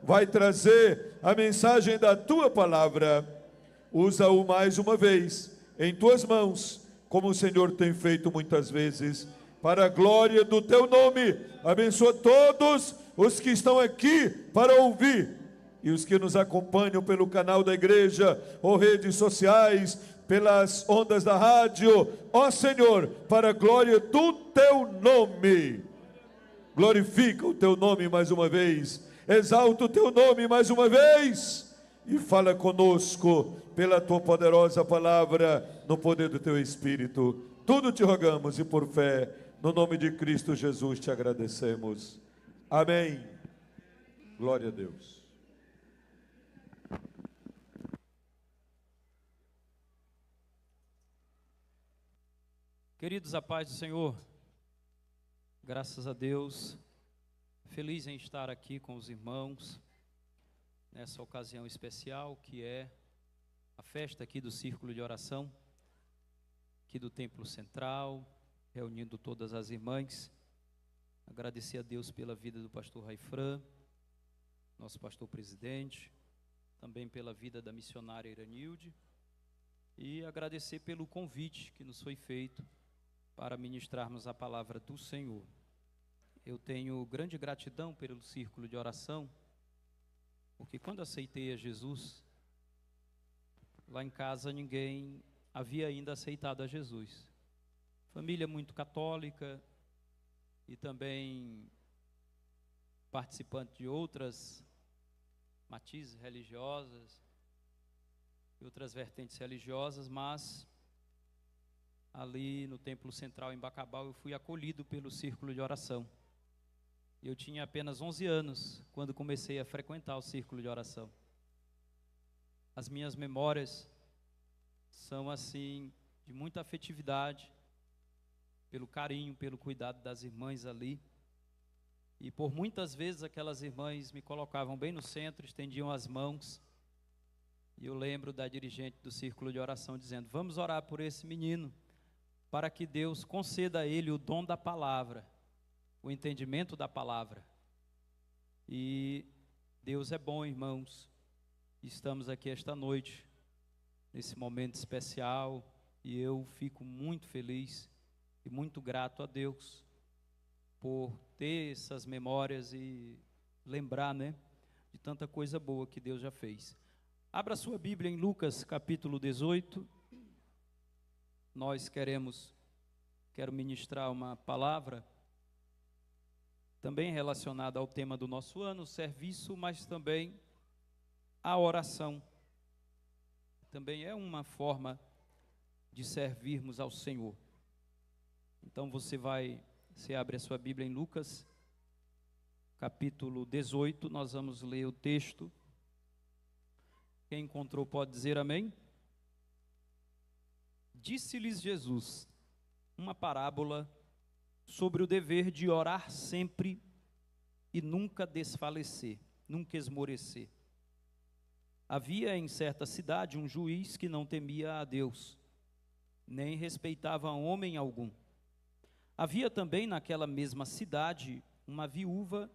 vai trazer a mensagem da tua palavra. Usa-o mais uma vez em tuas mãos, como o Senhor tem feito muitas vezes, para a glória do teu nome. Abençoa todos os que estão aqui para ouvir e os que nos acompanham pelo canal da igreja ou redes sociais, pelas ondas da rádio. Ó Senhor, para a glória do teu nome. Glorifica o teu nome mais uma vez, exalta o teu nome mais uma vez e fala conosco pela tua poderosa palavra, no poder do teu Espírito. Tudo te rogamos e por fé, no nome de Cristo Jesus te agradecemos. Amém. Glória a Deus. Queridos, a paz do Senhor, graças a Deus, feliz em estar aqui com os irmãos, nessa ocasião especial que é a festa aqui do Círculo de Oração, aqui do Templo Central, reunindo todas as irmãs. Agradecer a Deus pela vida do pastor Raifran, nosso pastor presidente, também pela vida da missionária Iranilde, e agradecer pelo convite que nos foi feito para ministrarmos a palavra do Senhor. Eu tenho grande gratidão pelo Círculo de Oração, porque quando aceitei a Jesus, lá em casa ninguém havia ainda aceitado a Jesus. Família muito católica e também participante de outras matizes religiosas e outras vertentes religiosas, mas ali no Templo Central em Bacabal eu fui acolhido pelo Círculo de Oração. Eu tinha apenas 11 anos quando comecei a frequentar o Círculo de Oração. As minhas memórias são assim de muita afetividade, pelo carinho, pelo cuidado das irmãs ali. E por muitas vezes aquelas irmãs me colocavam bem no centro, estendiam as mãos. E eu lembro da dirigente do Círculo de Oração dizendo: vamos orar por esse menino, para que Deus conceda a ele o dom da palavra, o entendimento da palavra. E Deus é bom, irmãos. Estamos aqui esta noite, nesse momento especial, e eu fico muito feliz e muito grato a Deus por ter essas memórias e lembrar, de tanta coisa boa que Deus já fez. Abra sua Bíblia em Lucas capítulo 18. Nós quero ministrar uma palavra também relacionada ao tema do nosso ano, o serviço, mas também a oração. Também é uma forma de servirmos ao Senhor. Então você abre a sua Bíblia em Lucas, capítulo 18, nós vamos ler o texto. Quem encontrou pode dizer amém? Disse-lhes Jesus uma parábola sobre o dever de orar sempre e nunca desfalecer, nunca esmorecer. Havia em certa cidade um juiz que não temia a Deus, nem respeitava homem algum. Havia também naquela mesma cidade uma viúva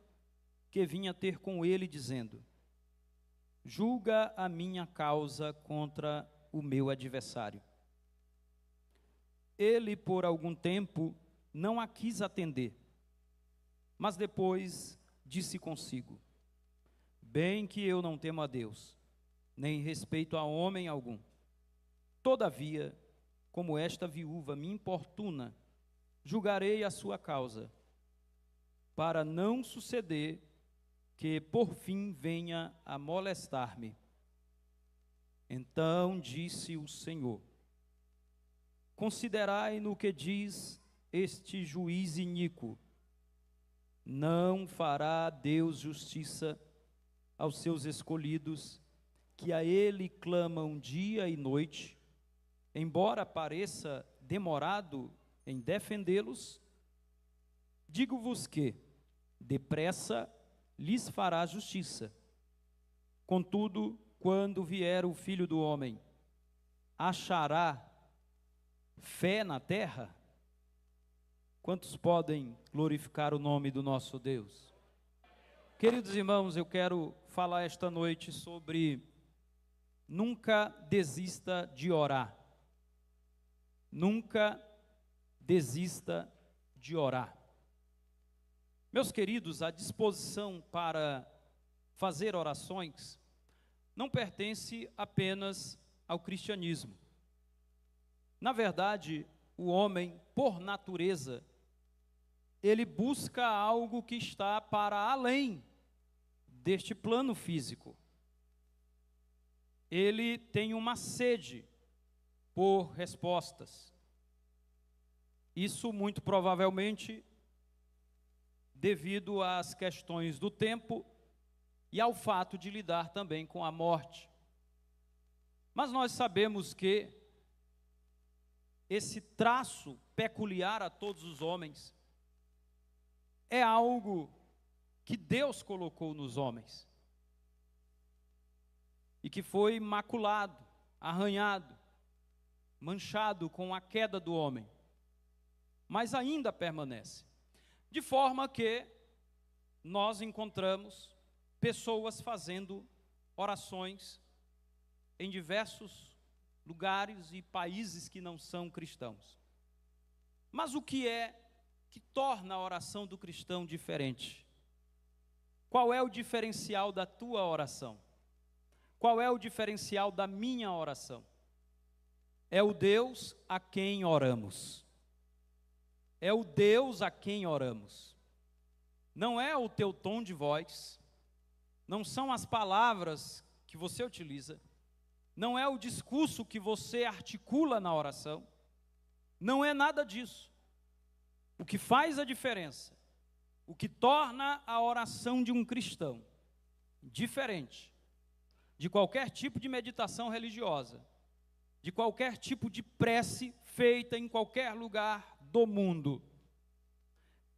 que vinha ter com ele dizendo: julga a minha causa contra o meu adversário. Ele, por algum tempo, não a quis atender, mas depois disse consigo: bem que eu não temo a Deus, nem respeito a homem algum. Todavia, como esta viúva me importuna, julgarei a sua causa, para não suceder que por fim venha a molestar-me. Então disse o Senhor: considerai no que diz este juiz iníquo. Não fará Deus justiça aos seus escolhidos, que a ele clamam dia e noite, embora pareça demorado em defendê-los? Digo-vos que, depressa, lhes fará justiça. Contudo, quando vier o Filho do Homem, achará fé na terra? Quantos podem glorificar o nome do nosso Deus? Queridos irmãos, eu quero falar esta noite sobre nunca desista de orar. Nunca desista de orar. Meus queridos, a disposição para fazer orações não pertence apenas ao cristianismo. Na verdade, o homem, por natureza, ele busca algo que está para além deste plano físico. Ele tem uma sede por respostas. Isso muito provavelmente devido às questões do tempo e ao fato de lidar também com a morte. Mas nós sabemos que esse traço peculiar a todos os homens é algo que Deus colocou nos homens e que foi maculado, arranhado, manchado com a queda do homem, mas ainda permanece, de forma que nós encontramos pessoas fazendo orações em diversos lugares e países que não são cristãos. Mas o que é que torna a oração do cristão diferente? Qual é o diferencial da tua oração? Qual é o diferencial da minha oração? É o Deus a quem oramos. É o Deus a quem oramos. Não é o teu tom de voz, não são as palavras que você utiliza, não é o discurso que você articula na oração, não é nada disso. O que faz a diferença, o que torna a oração de um cristão diferente de qualquer tipo de meditação religiosa, de qualquer tipo de prece feita em qualquer lugar do mundo,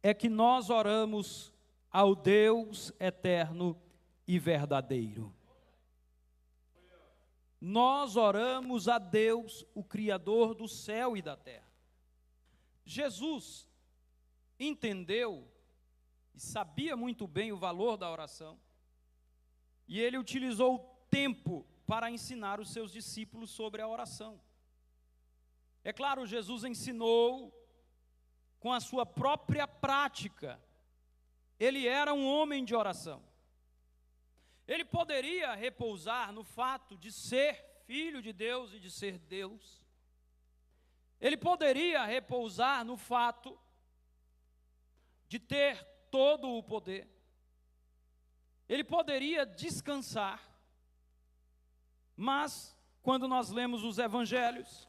é que nós oramos ao Deus eterno e verdadeiro. Nós oramos a Deus, o Criador do céu e da terra. Jesus entendeu e sabia muito bem o valor da oração, e ele utilizou o tempo para ensinar os seus discípulos sobre a oração. É claro, Jesus ensinou com a sua própria prática. Ele era um homem de oração. Ele poderia repousar no fato de ser filho de Deus e de ser Deus. Ele poderia repousar no fato de ter todo o poder. Ele poderia descansar. Mas, quando nós lemos os evangelhos,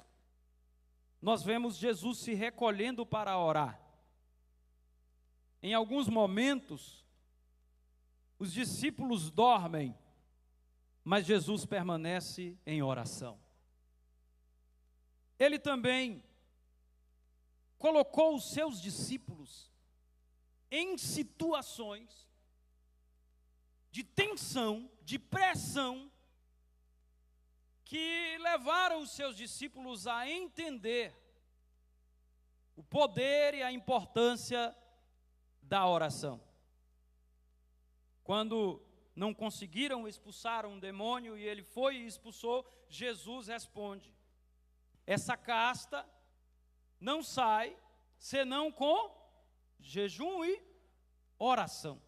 nós vemos Jesus se recolhendo para orar. Em alguns momentos, os discípulos dormem, mas Jesus permanece em oração. Ele também colocou os seus discípulos em situações de tensão, de pressão, que levaram os seus discípulos a entender o poder e a importância da oração. Quando não conseguiram expulsar um demônio e ele foi e expulsou, Jesus responde: essa casta não sai senão com jejum e oração.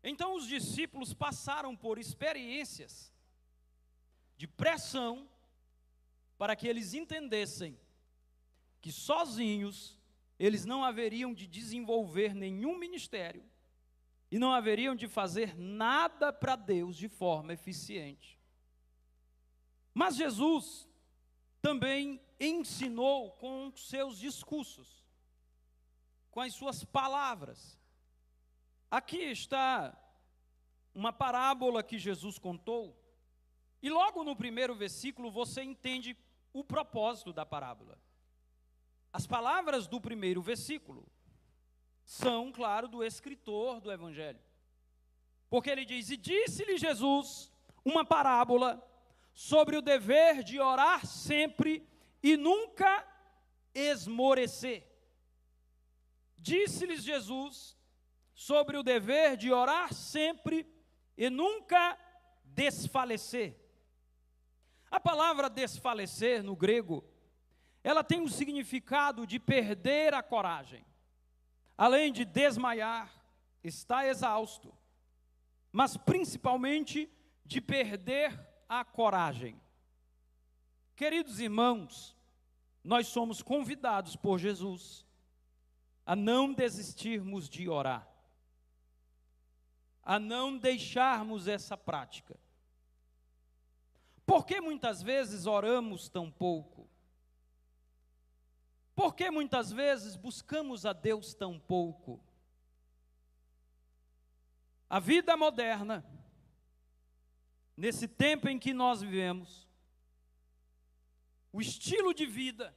Então os discípulos passaram por experiências de pressão para que eles entendessem que sozinhos eles não haveriam de desenvolver nenhum ministério e não haveriam de fazer nada para Deus de forma eficiente. Mas Jesus também ensinou com seus discursos, com as suas palavras. Aqui está uma parábola que Jesus contou, e logo no primeiro versículo você entende o propósito da parábola. As palavras do primeiro versículo são, claro, do escritor do Evangelho. Porque ele diz: e disse-lhe Jesus uma parábola sobre o dever de orar sempre e nunca esmorecer. Disse-lhes Jesus sobre o dever de orar sempre e nunca desfalecer. A palavra desfalecer no grego, ela tem o significado de perder a coragem. Além de desmaiar, estar exausto, mas principalmente de perder a coragem. Queridos irmãos, nós somos convidados por Jesus a não desistirmos de orar, a não deixarmos essa prática. Por que muitas vezes oramos tão pouco? Por que muitas vezes buscamos a Deus tão pouco? A vida moderna, nesse tempo em que nós vivemos, o estilo de vida,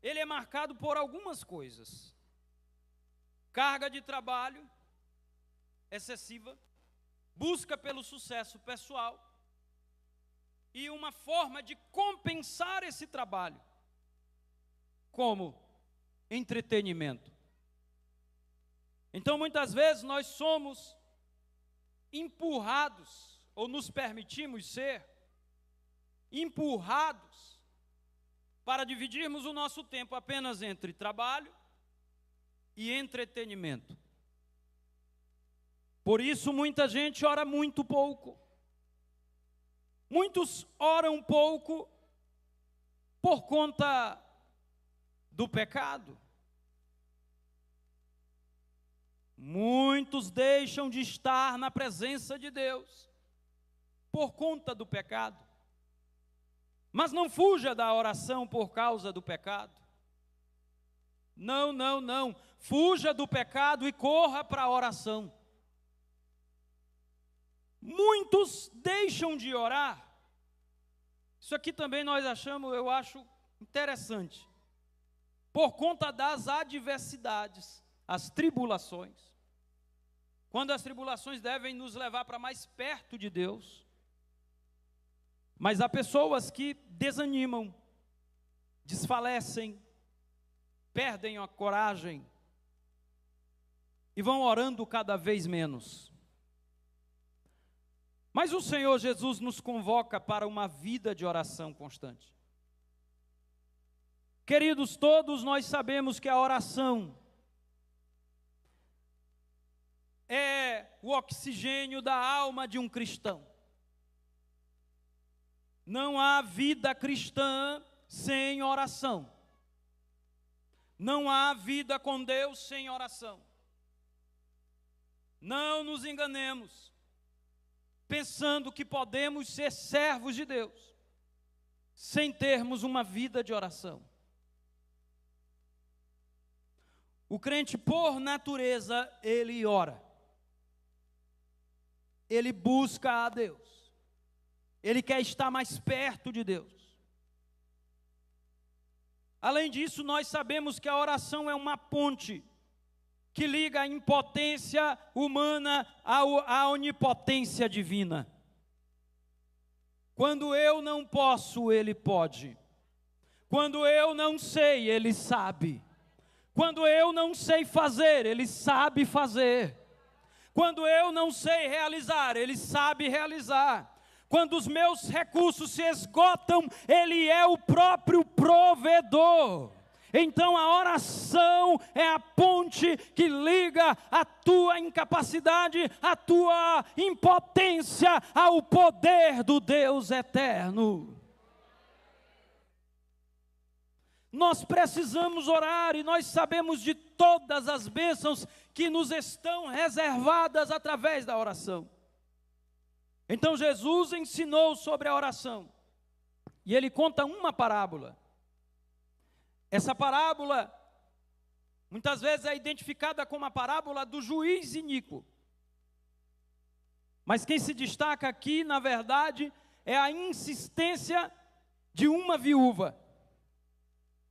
ele é marcado por algumas coisas. Carga de trabalho excessiva, busca pelo sucesso pessoal e uma forma de compensar esse trabalho, como entretenimento. Então, muitas vezes nós somos empurrados, ou nos permitimos ser empurrados para dividirmos o nosso tempo apenas entre trabalho e entretenimento. Por isso, muita gente ora muito pouco. Muitos oram pouco por conta do pecado. Muitos deixam de estar na presença de Deus por conta do pecado. Mas não fuja da oração por causa do pecado. Não, não, não. Fuja do pecado e corra para a oração. Muitos deixam de orar. Isso aqui também eu acho interessante. Por conta das adversidades, as tribulações. Quando as tribulações devem nos levar para mais perto de Deus. Mas há pessoas que desanimam, desfalecem, perdem a coragem e vão orando cada vez menos. Mas o Senhor Jesus nos convoca para uma vida de oração constante. Queridos, todos nós sabemos que a oração é o oxigênio da alma de um cristão. Não há vida cristã sem oração. Não há vida com Deus sem oração. Não nos enganemos, pensando que podemos ser servos de Deus, sem termos uma vida de oração. O crente, por natureza, ele ora. Ele busca a Deus. Ele quer estar mais perto de Deus. Além disso, nós sabemos que a oração é uma ponte que liga a impotência humana à onipotência divina. Quando eu não posso, Ele pode. Quando eu não sei, Ele sabe. Quando eu não sei fazer, Ele sabe fazer. Quando eu não sei realizar, Ele sabe realizar. Quando os meus recursos se esgotam, Ele é o próprio provedor. Então a oração é a ponte que liga a tua incapacidade, a tua impotência ao poder do Deus eterno. Nós precisamos orar e nós sabemos de todas as bênçãos que nos estão reservadas através da oração. Então Jesus ensinou sobre a oração e Ele conta uma parábola. Essa parábola, muitas vezes é identificada como a parábola do juiz iníquo. Mas quem se destaca aqui, na verdade, é a insistência de uma viúva.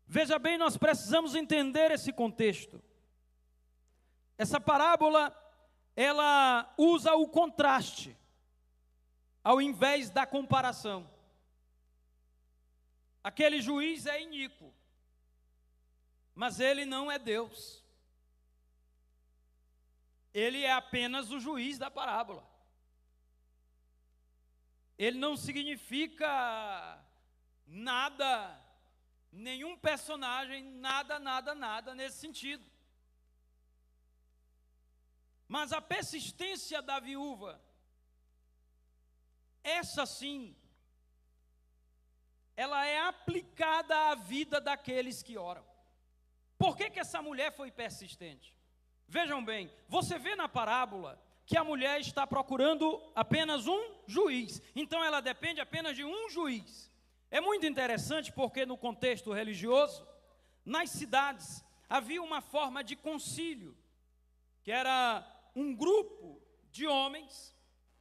Veja bem, nós precisamos entender esse contexto. Essa parábola, ela usa o contraste, ao invés da comparação. Aquele juiz é iníquo, mas ele não é Deus. ele é apenas o juiz da parábola. Ele não significa nada, nenhum personagem, nada nesse sentido. Mas a persistência da viúva, essa sim, ela é aplicada à vida daqueles que oram. Por que que essa mulher foi persistente? Vejam bem, você vê na parábola que a mulher está procurando apenas um juiz. Então ela depende apenas de um juiz. É muito interessante porque no contexto religioso, nas cidades, havia uma forma de concílio, que era um grupo de homens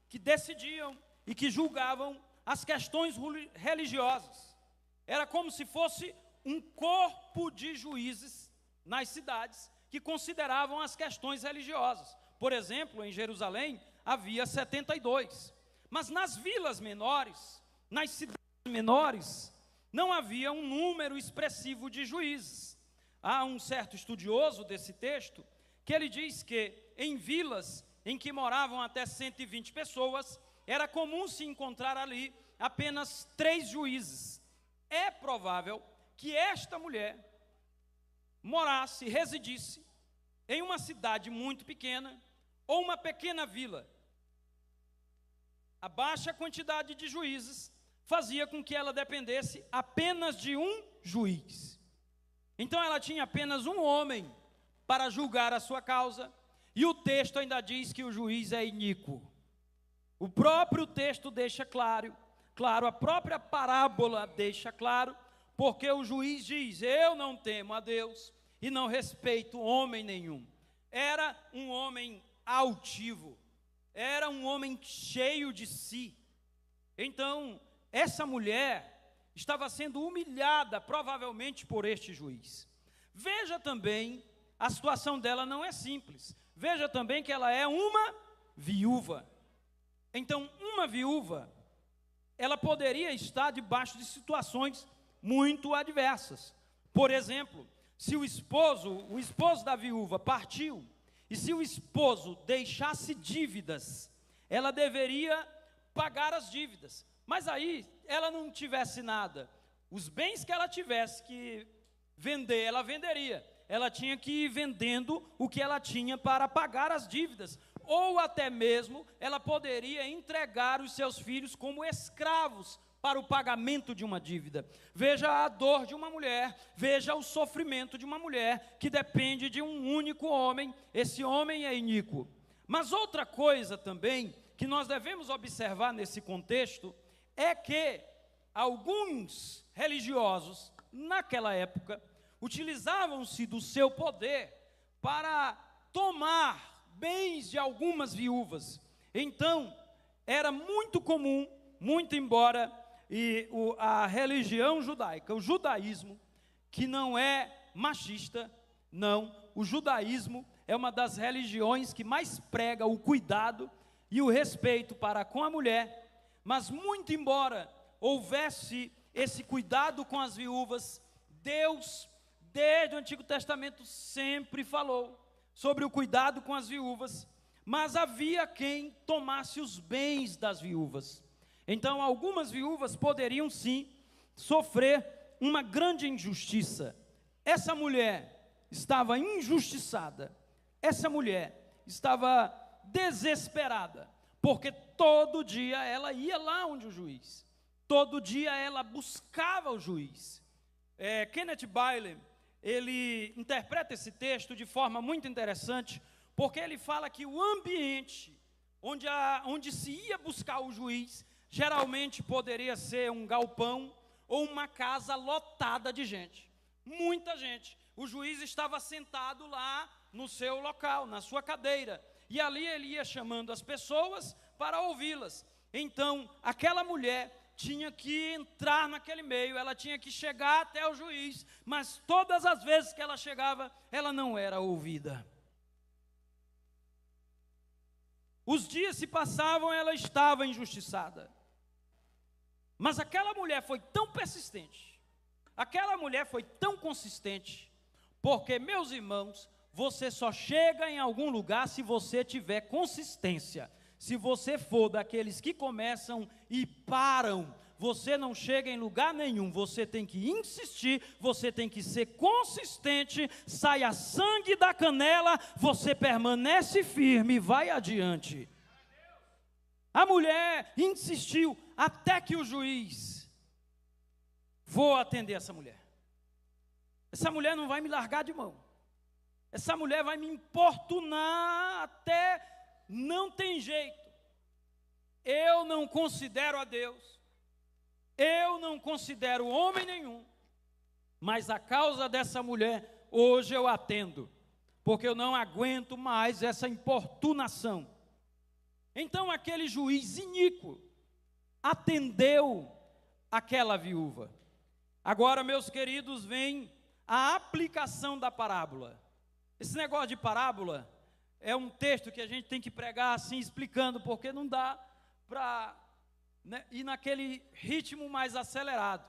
que decidiam e que julgavam as questões religiosas. Era como se fosse um corpo de juízes nas cidades que consideravam as questões religiosas. Por exemplo, em Jerusalém havia 72, mas nas vilas menores, nas cidades menores, não havia um número expressivo de juízes. Há um certo estudioso desse texto que ele diz que em vilas em que moravam até 120 pessoas, era comum se encontrar ali apenas 3 juízes. É provável que esta mulher morasse, residisse em uma cidade muito pequena ou uma pequena vila. A baixa quantidade de juízes fazia com que ela dependesse apenas de um juiz. Então ela tinha apenas um homem para julgar a sua causa, e o texto ainda diz que o juiz é iníquo. O próprio texto deixa claro, a própria parábola deixa claro, porque o juiz diz: eu não temo a Deus e não respeito homem nenhum. Era um homem altivo, era um homem cheio de si. Então, essa mulher estava sendo humilhada, provavelmente por este juiz. Veja também, a situação dela não é simples. Veja também que ela é uma viúva. Então, uma viúva, ela poderia estar debaixo de situações muito adversas. Por exemplo, se o esposo da viúva partiu, e se o esposo deixasse dívidas, ela deveria pagar as dívidas. Mas aí, ela não tivesse nada. Os bens que ela tivesse que vender, ela venderia. Ela tinha que ir vendendo o que ela tinha para pagar as dívidas. Ou até mesmo, ela poderia entregar os seus filhos como escravos para o pagamento de uma dívida. Veja a dor de uma mulher, veja o sofrimento de uma mulher que depende de um único homem. Esse homem é iníquo. Mas outra coisa também que nós devemos observar nesse contexto é que alguns religiosos, naquela época, utilizavam-se do seu poder para tomar bens de algumas viúvas. Então, era muito comum, muito embora a religião judaica, o judaísmo, que não é machista, não, o judaísmo é uma das religiões que mais prega o cuidado e o respeito para com a mulher, mas muito embora houvesse esse cuidado com as viúvas, Deus, desde o Antigo Testamento, sempre falou sobre o cuidado com as viúvas, mas havia quem tomasse os bens das viúvas. Então, algumas viúvas poderiam sim sofrer uma grande injustiça. Essa mulher estava injustiçada, essa mulher estava desesperada, porque todo dia ela ia lá onde o juiz, todo dia ela buscava o juiz. Kenneth Bailey, ele interpreta esse texto de forma muito interessante, porque ele fala que o ambiente onde se ia buscar o juiz, geralmente poderia ser um galpão ou uma casa lotada de gente, muita gente. O juiz estava sentado lá no seu local, na sua cadeira, e ali ele ia chamando as pessoas para ouvi-las. Então, aquela mulher tinha que entrar naquele meio, ela tinha que chegar até o juiz, mas todas as vezes que ela chegava, ela não era ouvida. Os dias se passavam, ela estava injustiçada. Mas aquela mulher foi tão persistente, aquela mulher foi tão consistente, porque, meus irmãos, você só chega em algum lugar se você tiver consistência. Se você for daqueles que começam e param, você não chega em lugar nenhum. Você tem que insistir, você tem que ser consistente, saia sangue da canela, você permanece firme e vai adiante. A mulher insistiu até que o juiz, vou atender essa mulher. Essa mulher não vai me largar de mão. Essa mulher vai me importunar até não tem jeito. Eu não considero a Deus. Eu não considero homem nenhum. Mas a causa dessa mulher, hoje eu atendo. Porque eu não aguento mais essa importunação. Então aquele juiz iníquo atendeu aquela viúva. Agora, meus queridos, vem a aplicação da parábola. Esse negócio de parábola é um texto que a gente tem que pregar assim, explicando, porque não dá para ir naquele ritmo mais acelerado.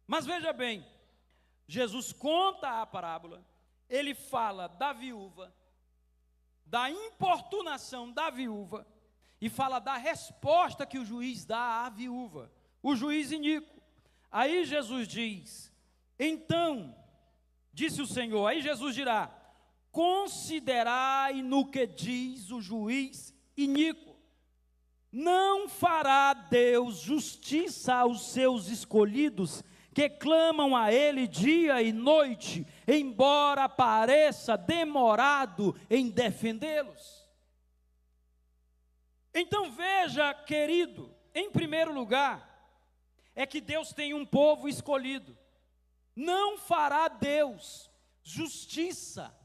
Mas veja bem, Jesus conta a parábola, ele fala da viúva, da importunação da viúva, e fala da resposta que o juiz dá à viúva, o juiz iníquo. Aí Jesus diz, então, disse o Senhor, aí Jesus dirá, considerai no que diz o juiz iníquo. Não fará Deus justiça aos seus escolhidos, que clamam a Ele dia e noite, embora pareça demorado em defendê-los? Então veja, querido, em primeiro lugar, é que Deus tem um povo escolhido. Não fará Deus justiça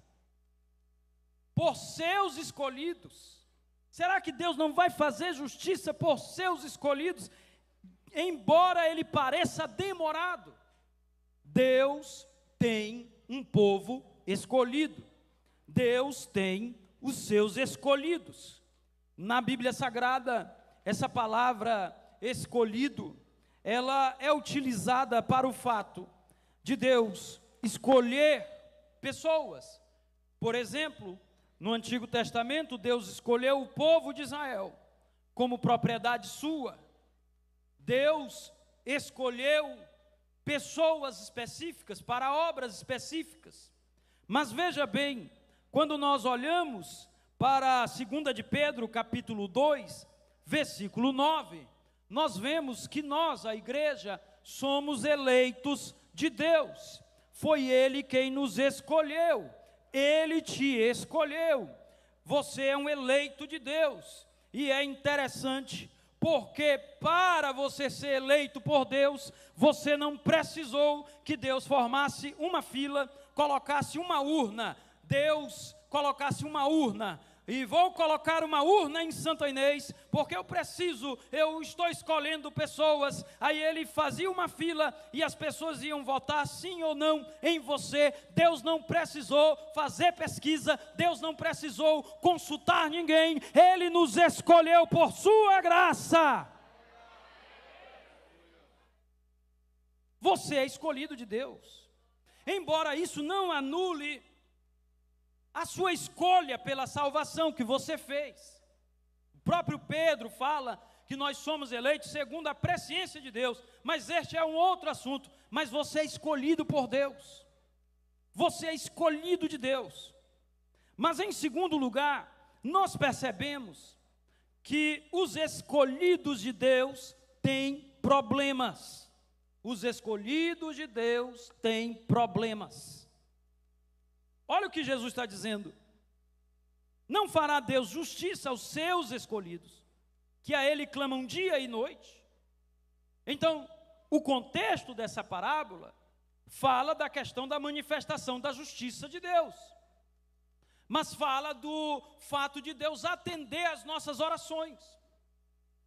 por seus escolhidos. Será que Deus não vai fazer justiça por seus escolhidos, embora ele pareça demorado? Deus tem um povo escolhido. Deus tem os seus escolhidos. Na Bíblia Sagrada, essa palavra escolhido, ela é utilizada para o fato de Deus escolher pessoas. Por exemplo, no Antigo Testamento, Deus escolheu o povo de Israel como propriedade sua. Deus escolheu pessoas específicas para obras específicas. Mas veja bem, quando nós olhamos para 2 de Pedro, capítulo 2, versículo 9, nós vemos que nós, a igreja, somos eleitos de Deus. Foi Ele quem nos escolheu. Ele te escolheu. Você é um eleito de Deus. E é interessante, porque para você ser eleito por Deus, você não precisou que Deus formasse uma fila, colocasse uma urna. Deus colocasse uma urna, e vou colocar uma urna em Santa Inês, porque eu estou escolhendo pessoas. Aí ele fazia uma fila, e as pessoas iam votar sim ou não em você. Deus não precisou fazer pesquisa, Deus não precisou consultar ninguém, Ele nos escolheu por sua graça. Você é escolhido de Deus, embora isso não anule a sua escolha pela salvação que você fez. O próprio Pedro fala que nós somos eleitos segundo a presciência de Deus, mas este é um outro assunto. Mas você é escolhido por Deus, você é escolhido de Deus. Mas em segundo lugar, nós percebemos que os escolhidos de Deus têm problemas. Os escolhidos de Deus têm problemas. Olha o que Jesus está dizendo. Não fará Deus justiça aos seus escolhidos, que a Ele clamam dia e noite? Então, o contexto dessa parábola fala da questão da manifestação da justiça de Deus, mas fala do fato de Deus atender às nossas orações.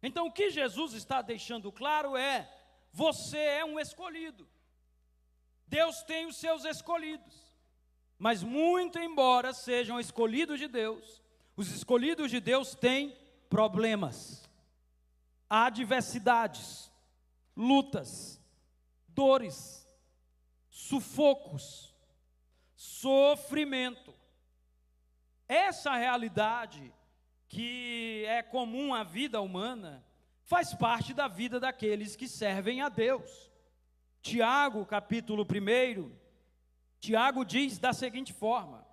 Então, o que Jesus está deixando claro é: você é um escolhido. Deus tem os seus escolhidos. Mas muito embora sejam escolhidos de Deus, os escolhidos de Deus têm problemas, adversidades, lutas, dores, sufocos, sofrimento, Essa realidade que é comum à vida humana faz parte da vida daqueles que servem a Deus. Tiago, capítulo 1, Tiago diz da seguinte forma: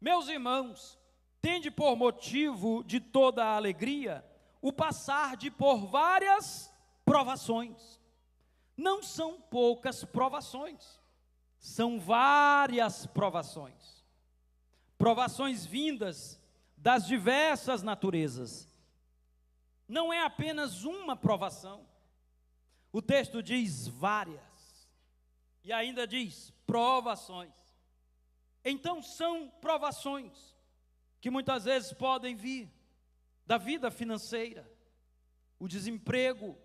meus irmãos, tende por motivo de toda a alegria o passar por várias provações. Não são poucas provações, são várias provações. Provações vindas das diversas naturezas. Não é apenas uma provação. O texto diz várias. E ainda diz provações. Então são provações que muitas vezes podem vir da vida financeira, o desemprego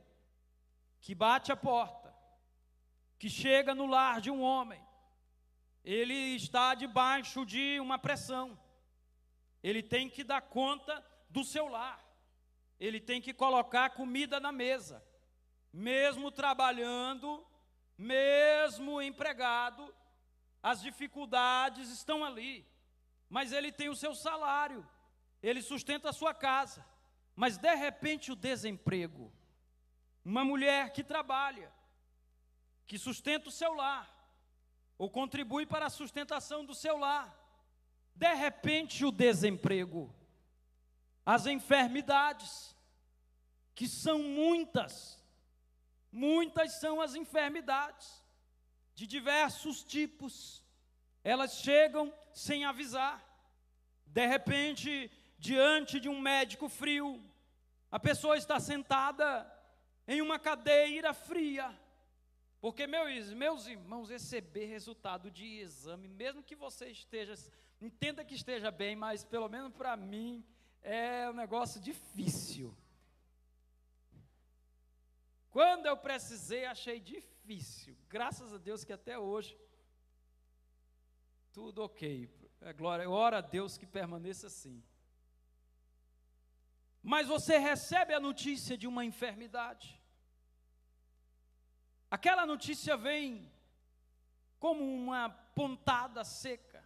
que bate a porta, que chega no lar de um homem. Ele está debaixo de uma pressão. Ele tem que dar conta do seu lar. Ele tem que colocar comida na mesa. Mesmo trabalhando, mesmo empregado, as dificuldades estão ali. Mas ele tem o seu salário. Ele sustenta a sua casa. Mas de repente o desemprego. Uma mulher que trabalha, que sustenta o seu lar, ou contribui para a sustentação do seu lar. De repente o desemprego, as enfermidades, que são muitas são as enfermidades, de diversos tipos, elas chegam sem avisar. De repente, diante de um médico frio, a pessoa está sentada em uma cadeira fria, porque, meus irmãos, receber resultado de exame, mesmo que você entenda que esteja bem, mas pelo menos para mim, é um negócio difícil. Quando eu precisei, achei difícil. Graças a Deus que até hoje, tudo ok. Glória, eu oro a Deus que permaneça assim. Mas você recebe a notícia de uma enfermidade. Aquela notícia vem como uma pontada seca.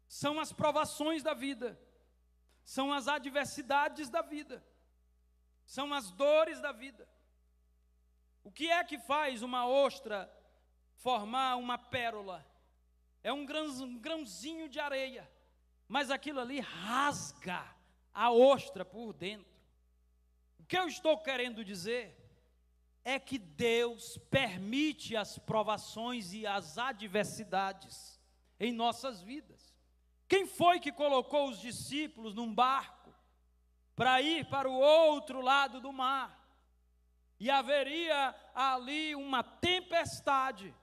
São as provações da vida, são as adversidades da vida, são as dores da vida. O que é que faz uma ostra formar uma pérola? É um grãozinho de areia, mas aquilo ali rasga a ostra por dentro. O que eu estou querendo dizer é que Deus permite as provações e as adversidades em nossas vidas. Quem foi que colocou os discípulos num barco para ir para o outro lado do mar? E haveria ali uma tempestade.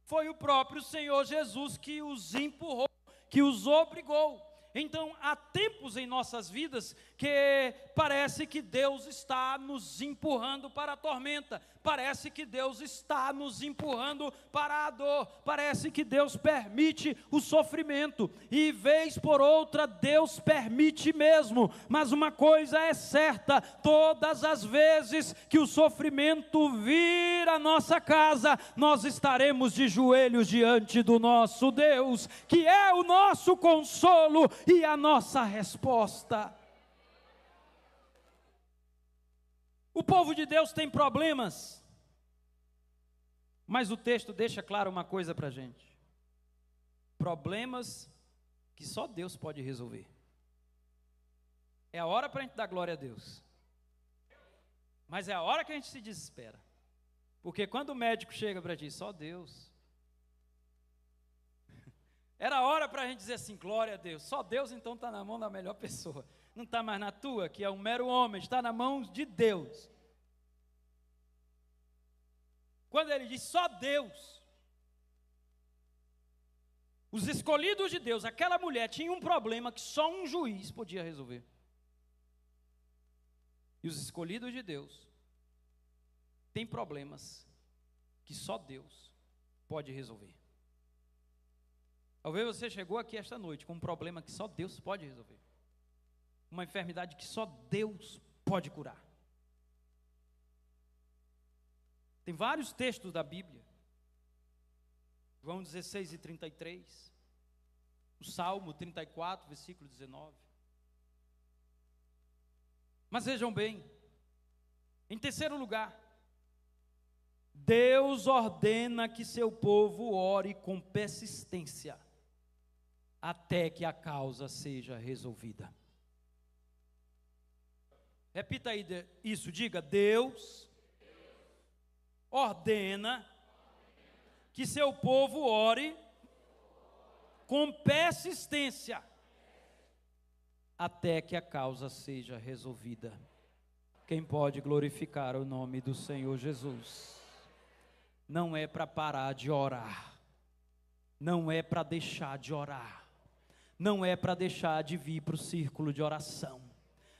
Foi o próprio Senhor Jesus que os empurrou, que os obrigou. Então, há tempos em nossas vidas que parece que Deus está nos empurrando para a tormenta, parece que Deus está nos empurrando para a dor, parece que Deus permite o sofrimento, e vez por outra Deus permite mesmo, mas uma coisa é certa: todas as vezes que o sofrimento vir à nossa casa, nós estaremos de joelhos diante do nosso Deus, que é o nosso consolo e a nossa resposta. O povo de Deus tem problemas, mas o texto deixa claro uma coisa para a gente: problemas que só Deus pode resolver. É a hora para a gente dar glória a Deus, mas é a hora que a gente se desespera, porque quando o médico chega para ti, só Deus. Era a hora para a gente dizer assim: glória a Deus, só Deus então está na mão da melhor pessoa, não está mais na tua, que é um mero homem, está na mão de Deus. Quando ele diz só Deus, os escolhidos de Deus, aquela mulher tinha um problema que só um juiz podia resolver. E os escolhidos de Deus têm problemas que só Deus pode resolver. Talvez você chegou aqui esta noite com um problema que só Deus pode resolver, uma enfermidade que só Deus pode curar. Tem vários textos da Bíblia, João 16:33, O Salmo 34, versículo 19. Mas vejam bem, em terceiro lugar, Deus ordena que seu povo ore com persistência, até que a causa seja resolvida. Repita aí isso, diga: Deus ordena que seu povo ore com persistência, até que a causa seja resolvida. Quem pode glorificar o nome do Senhor Jesus? Não é para parar de orar, não é para deixar de orar, não é para deixar de vir para o círculo de oração,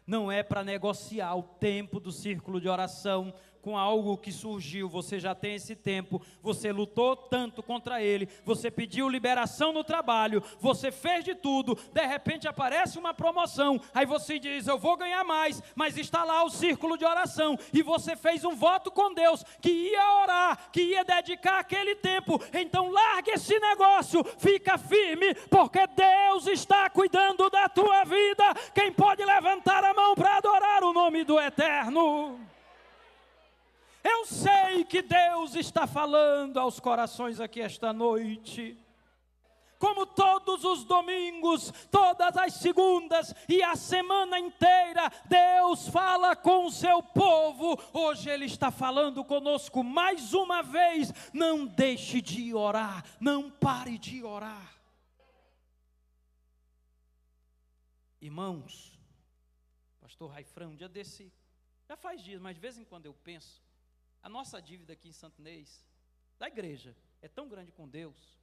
não é para negociar o tempo do círculo de oração com algo que surgiu. Você já tem esse tempo, você lutou tanto contra ele, você pediu liberação no trabalho, você fez de tudo, de repente aparece uma promoção, aí você diz: eu vou ganhar mais, mas está lá o círculo de oração, e você fez um voto com Deus, que ia orar, que ia dedicar aquele tempo. Então larga esse negócio, fica firme, porque Deus está cuidando da tua vida. Quem pode levantar a mão para adorar o nome do Eterno? Eu sei que Deus está falando aos corações aqui esta noite. Como todos os domingos, todas as segundas e a semana inteira, Deus fala com o seu povo. Hoje Ele está falando conosco mais uma vez. Não deixe de orar, não pare de orar. Irmãos, pastor Raifrão, um dia desse, já faz dias, mas de vez em quando eu penso, a nossa dívida aqui em Santo Inês, da igreja, é tão grande com Deus,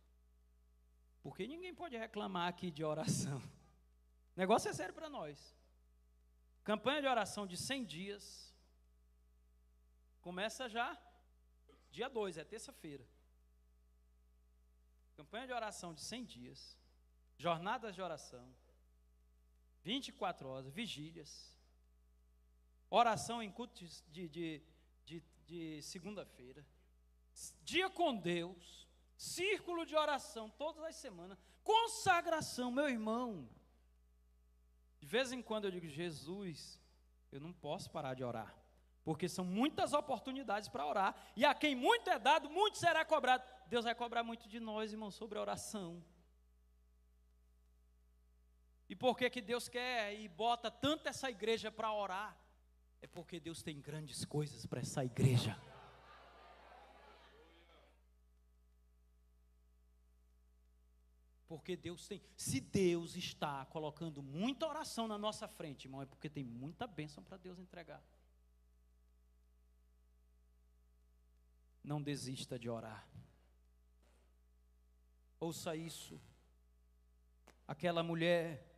porque ninguém pode reclamar aqui de oração. O negócio é sério para nós. Campanha de oração de 100 dias, começa já dia 2, é terça-feira. Campanha de oração de 100 dias, jornadas de oração, 24 horas, vigílias, oração em cultos de segunda-feira, dia com Deus, círculo de oração todas as semanas, consagração. Meu irmão, de vez em quando eu digo: Jesus, eu não posso parar de orar, porque são muitas oportunidades para orar, e a quem muito é dado, muito será cobrado. Deus vai cobrar muito de nós, irmão, sobre a oração. E por que Deus quer e bota tanto essa igreja para orar? É porque Deus tem grandes coisas para essa igreja. Porque Deus tem. Se Deus está colocando muita oração na nossa frente, irmão, é porque tem muita bênção para Deus entregar. Não desista de orar. Ouça isso. Aquela mulher,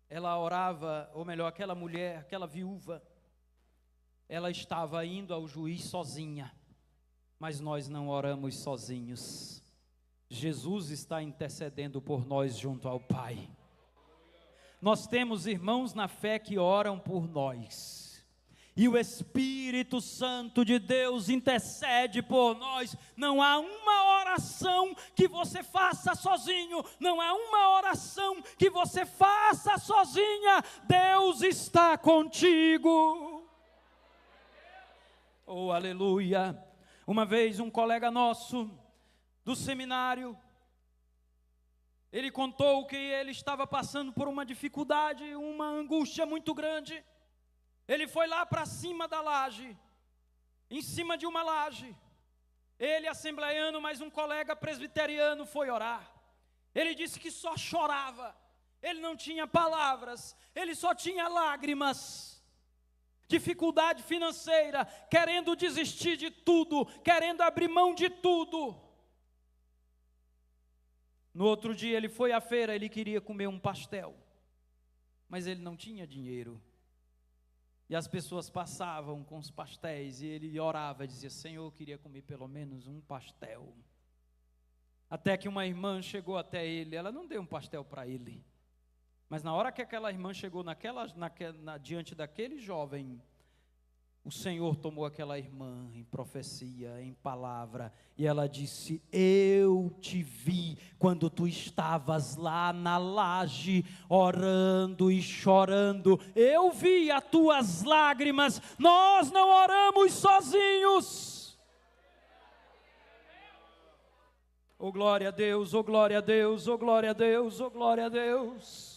ela orava, ou melhor, aquela mulher, aquela viúva, ela estava indo ao juiz sozinha, mas nós não oramos sozinhos. Jesus está intercedendo por nós junto ao Pai. Nós temos irmãos na fé que oram por nós, e o Espírito Santo de Deus intercede por nós. Não há uma oração que você faça sozinho, não há uma oração que você faça sozinha. Deus está contigo. Oh, aleluia. Uma vez um colega nosso do seminário, ele contou que ele estava passando por uma dificuldade, uma angústia muito grande. Ele foi lá para cima da laje, em cima de uma laje. Ele, assembleiano, mais um colega presbiteriano, foi orar. Ele disse que só chorava, ele não tinha palavras, ele só tinha lágrimas. Dificuldade financeira, querendo desistir de tudo, querendo abrir mão de tudo. No outro dia ele foi à feira, ele queria comer um pastel, mas ele não tinha dinheiro. E as pessoas passavam com os pastéis, e ele orava, dizia: Senhor, eu queria comer pelo menos um pastel. Até que uma irmã chegou até ele, ela não deu um pastel para ele, mas na hora que aquela irmã chegou diante daquele jovem, o Senhor tomou aquela irmã em profecia, em palavra, e ela disse: eu te vi quando tu estavas lá na laje, orando e chorando, eu vi as tuas lágrimas, nós não oramos sozinhos. Oh glória a Deus, oh glória a Deus, oh glória a Deus, oh glória a Deus.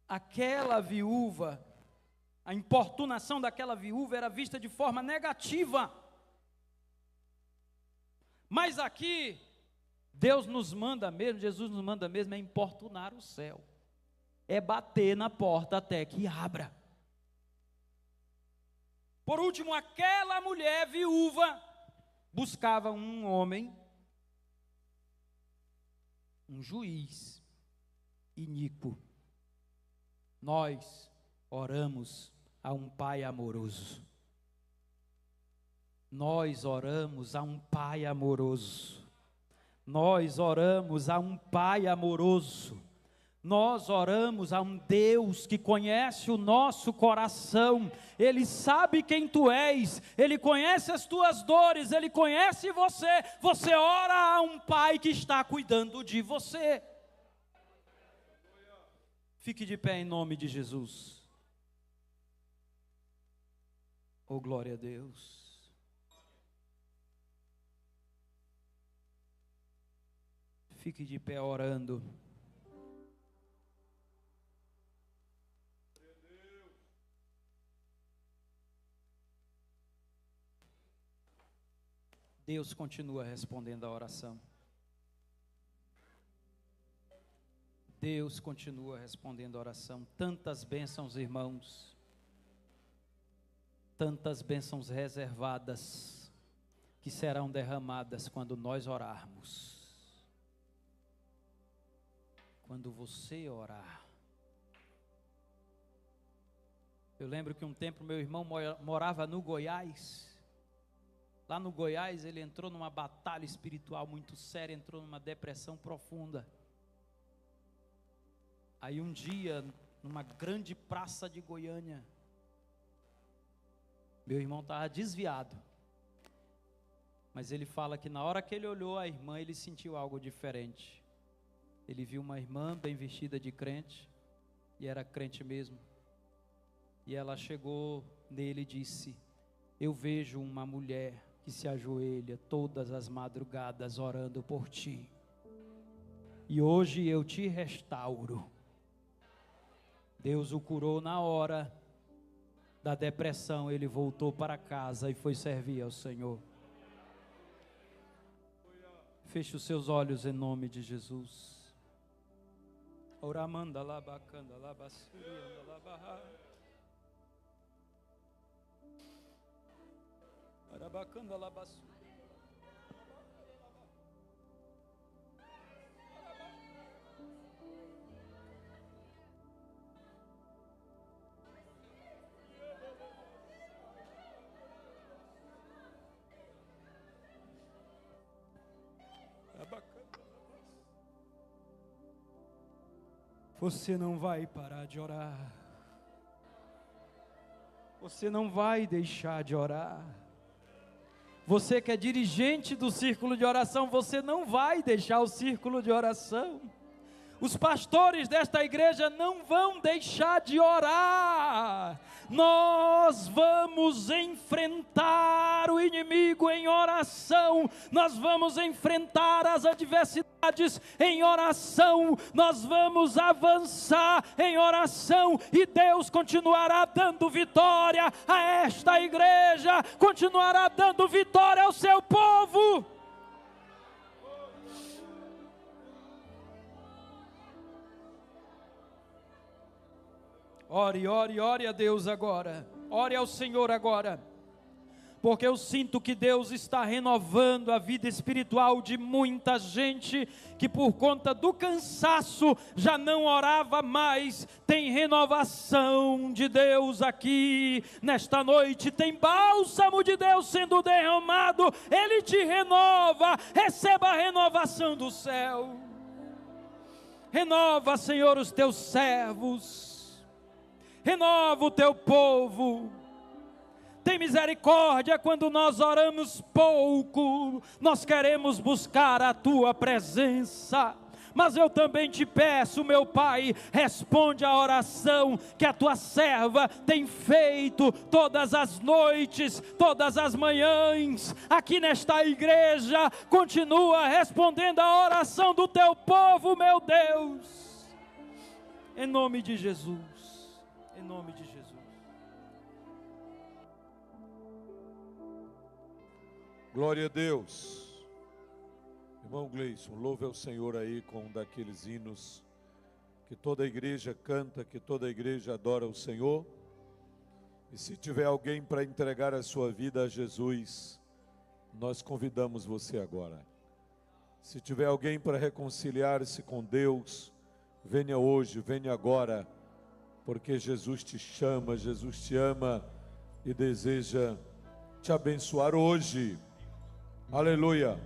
Aquela viúva, a importunação daquela viúva era vista de forma negativa. Mas aqui, Deus nos manda mesmo, Jesus nos manda mesmo, é importunar o céu. É bater na porta até que abra. Por último, aquela mulher viúva buscava um homem, um juiz iníquo. Nós oramos a um Pai amoroso. Nós oramos a um Pai amoroso. Nós oramos a um Pai amoroso. Nós oramos a um Deus que conhece o nosso coração. Ele sabe quem tu és. Ele conhece as tuas dores. Ele conhece você. Você ora a um Pai que está cuidando de você. Fique de pé em nome de Jesus. Oh, glória a Deus. Fique de pé orando. Deus continua respondendo a oração. Deus continua respondendo a oração. Tantas bênçãos, irmãos. Tantas bênçãos reservadas que serão derramadas quando nós orarmos. Quando você orar. Eu lembro que um tempo meu irmão morava no Goiás. Lá no Goiás ele entrou numa batalha espiritual muito séria, entrou numa depressão profunda. Aí um dia, numa grande praça de Goiânia, meu irmão estava desviado. Mas ele fala que na hora que ele olhou a irmã, ele sentiu algo diferente. Ele viu uma irmã bem vestida de crente, e era crente mesmo. E ela chegou nele e disse: eu vejo uma mulher que se ajoelha todas as madrugadas orando por ti. E hoje eu te restauro. Deus o curou na hora da depressão, ele voltou para casa e foi servir ao Senhor. Feche os seus olhos em nome de Jesus. Oramanda labacanda labasurianda labaha. Arabacanda labasu. Você não vai parar de orar. Você não vai deixar de orar. Você que é dirigente do círculo de oração, você não vai deixar o círculo de oração. Os pastores desta igreja não vão deixar de orar. Nós vamos enfrentar o inimigo em oração. Nós vamos enfrentar as adversidades em oração. Nós vamos avançar em oração. E Deus continuará dando vitória a esta igreja. Continuará dando vitória ao seu povo. Ore, ore, ore a Deus agora. Ore ao Senhor agora. Porque eu sinto que Deus está renovando a vida espiritual de muita gente que por conta do cansaço já não orava mais. Tem renovação de Deus aqui nesta noite. Tem bálsamo de Deus sendo derramado. Ele te renova. Receba a renovação do céu. Renova, Senhor, os teus servos. Renova o teu povo. Tem misericórdia quando nós oramos pouco. Nós queremos buscar a tua presença. Mas eu também te peço, meu Pai, responde a oração que a tua serva tem feito todas as noites, todas as manhãs, aqui nesta igreja. Continua respondendo a oração do teu povo, meu Deus, em nome de Jesus, em nome de Jesus. Glória a Deus. Irmão Gleison, louve ao Senhor aí com um daqueles hinos que toda a igreja canta, que toda a igreja adora o Senhor. E se tiver alguém para entregar a sua vida a Jesus, nós convidamos você agora. Se tiver alguém para reconciliar-se com Deus, venha hoje, venha agora, porque Jesus te chama, Jesus te ama e deseja te abençoar hoje. Aleluia.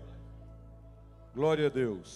Glória a Deus.